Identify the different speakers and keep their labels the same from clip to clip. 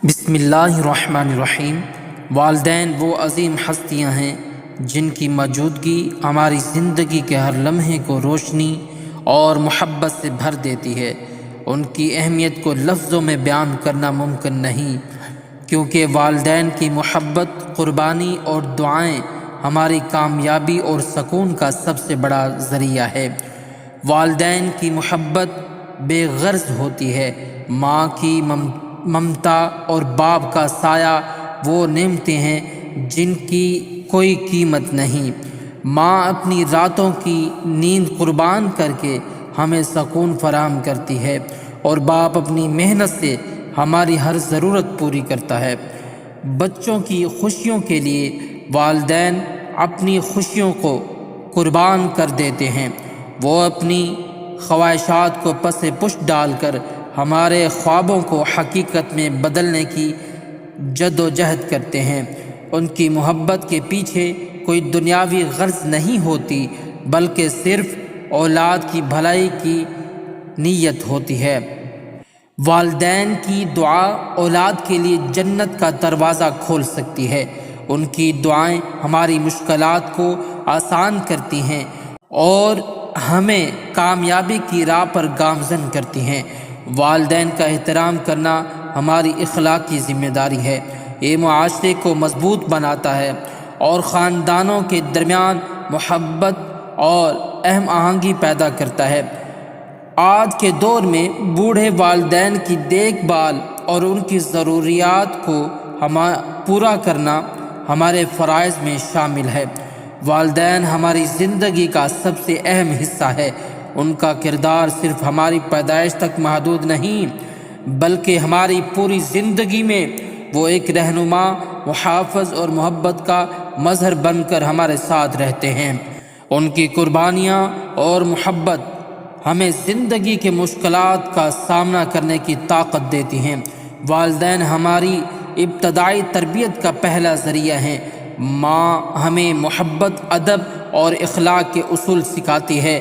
Speaker 1: بسم اللہ الرحمن الرحیم۔ والدین وہ عظیم ہستیاں ہیں جن کی موجودگی ہماری زندگی کے ہر لمحے کو روشنی اور محبت سے بھر دیتی ہے۔ ان کی اہمیت کو لفظوں میں بیان کرنا ممکن نہیں، کیونکہ والدین کی محبت، قربانی اور دعائیں ہماری کامیابی اور سکون کا سب سے بڑا ذریعہ ہے۔ والدین کی محبت بے غرض ہوتی ہے۔ ماں کی ممتا اور باپ کا سایہ وہ نعمتیں ہیں جن کی کوئی قیمت نہیں۔ ماں اپنی راتوں کی نیند قربان کر کے ہمیں سکون فراہم کرتی ہے، اور باپ اپنی محنت سے ہماری ہر ضرورت پوری کرتا ہے۔ بچوں کی خوشیوں کے لیے والدین اپنی خوشیوں کو قربان کر دیتے ہیں۔ وہ اپنی خواہشات کو پس پشت ڈال کر ہمارے خوابوں کو حقیقت میں بدلنے کی جد و جہد کرتے ہیں۔ ان کی محبت کے پیچھے کوئی دنیاوی غرض نہیں ہوتی، بلکہ صرف اولاد کی بھلائی کی نیت ہوتی ہے۔ والدین کی دعا اولاد کے لیے جنت کا دروازہ کھول سکتی ہے۔ ان کی دعائیں ہماری مشکلات کو آسان کرتی ہیں اور ہمیں کامیابی کی راہ پر گامزن کرتی ہیں۔ والدین کا احترام کرنا ہماری اخلاقی ذمہ داری ہے۔ یہ معاشرے کو مضبوط بناتا ہے اور خاندانوں کے درمیان محبت اور ہم آہنگی پیدا کرتا ہے۔ آج کے دور میں بوڑھے والدین کی دیکھ بھال اور ان کی ضروریات کو پورا کرنا ہمارے فرائض میں شامل ہے۔ والدین ہماری زندگی کا سب سے اہم حصہ ہے۔ ان کا کردار صرف ہماری پیدائش تک محدود نہیں، بلکہ ہماری پوری زندگی میں وہ ایک رہنما، محافظ اور محبت کا مظہر بن کر ہمارے ساتھ رہتے ہیں۔ ان کی قربانیاں اور محبت ہمیں زندگی کے مشکلات کا سامنا کرنے کی طاقت دیتی ہیں۔ والدین ہماری ابتدائی تربیت کا پہلا ذریعہ ہیں۔ ماں ہمیں محبت، ادب اور اخلاق کے اصول سکھاتی ہے،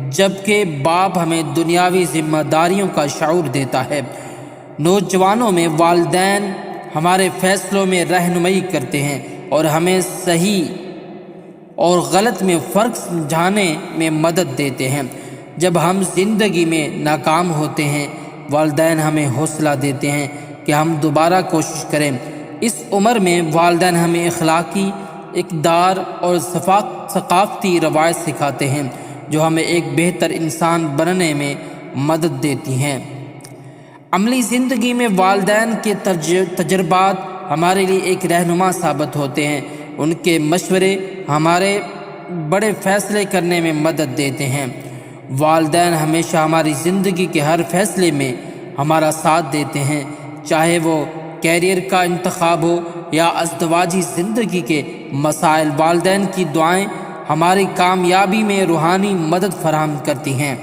Speaker 1: جبکہ باپ ہمیں دنیاوی ذمہ داریوں کا شعور دیتا ہے۔ نوجوانوں میں والدین ہمارے فیصلوں میں رہنمائی کرتے ہیں اور ہمیں صحیح اور غلط میں فرق سمجھانے میں مدد دیتے ہیں۔ جب ہم زندگی میں ناکام ہوتے ہیں، والدین ہمیں حوصلہ دیتے ہیں کہ ہم دوبارہ کوشش کریں۔ اس عمر میں والدین ہمیں اخلاقی اقدار اور ثقافتی روایت سکھاتے ہیں، جو ہمیں ایک بہتر انسان بننے میں مدد دیتی ہیں۔ عملی زندگی میں والدین کے تجربات ہمارے لیے ایک رہنما ثابت ہوتے ہیں۔ ان کے مشورے ہمارے بڑے فیصلے کرنے میں مدد دیتے ہیں۔ والدین ہمیشہ ہماری زندگی کے ہر فیصلے میں ہمارا ساتھ دیتے ہیں، چاہے وہ کیریئر کا انتخاب ہو یا ازدواجی زندگی کے مسائل۔ والدین کی دعائیں ہماری کامیابی میں روحانی مدد فراہم کرتی ہیں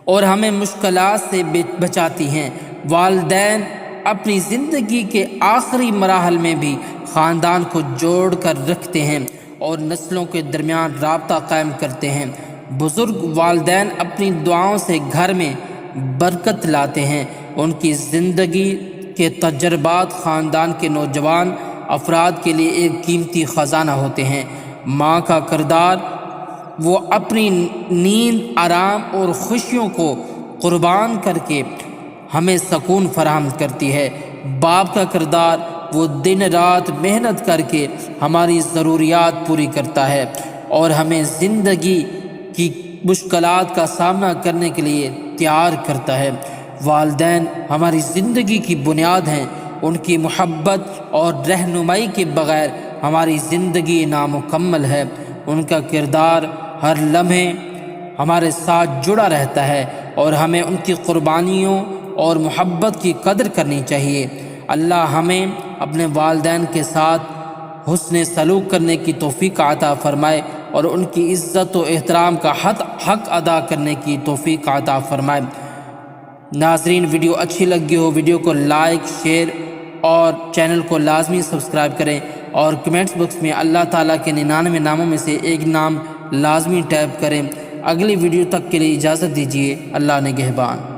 Speaker 1: اور ہمیں مشکلات سے بچاتی ہیں۔ والدین اپنی زندگی کے آخری مراحل میں بھی خاندان کو جوڑ کر رکھتے ہیں اور نسلوں کے درمیان رابطہ قائم کرتے ہیں۔ بزرگ والدین اپنی دعاؤں سے گھر میں برکت لاتے ہیں۔ ان کی زندگی کے تجربات خاندان کے نوجوان افراد کے لیے ایک قیمتی خزانہ ہوتے ہیں۔ ماں کا کردار، وہ اپنی نیند، آرام اور خوشیوں کو قربان کر کے ہمیں سکون فراہم کرتی ہے۔ باپ کا کردار، وہ دن رات محنت کر کے ہماری ضروریات پوری کرتا ہے اور ہمیں زندگی کی مشکلات کا سامنا کرنے کے لیے تیار کرتا ہے۔ والدین ہماری زندگی کی بنیاد ہیں۔ ان کی محبت اور رہنمائی کے بغیر ہماری زندگی نامکمل ہے۔ ان کا کردار ہر لمحے ہمارے ساتھ جڑا رہتا ہے اور ہمیں ان کی قربانیوں اور محبت کی قدر کرنی چاہیے۔ اللہ ہمیں اپنے والدین کے ساتھ حسن سلوک کرنے کی توفیق عطا فرمائے اور ان کی عزت و احترام کا حق ادا کرنے کی توفیق عطا فرمائے۔ ناظرین، ویڈیو اچھی لگی ہو ویڈیو کو لائک، شیئر اور چینل کو لازمی سبسکرائب کریں، اور کمنٹس باکس میں اللہ تعالیٰ کے 99 ناموں میں سے ایک نام لازمی ٹائپ کریں۔ اگلی ویڈیو تک کے لیے اجازت دیجیے۔ اللہ نگہبان۔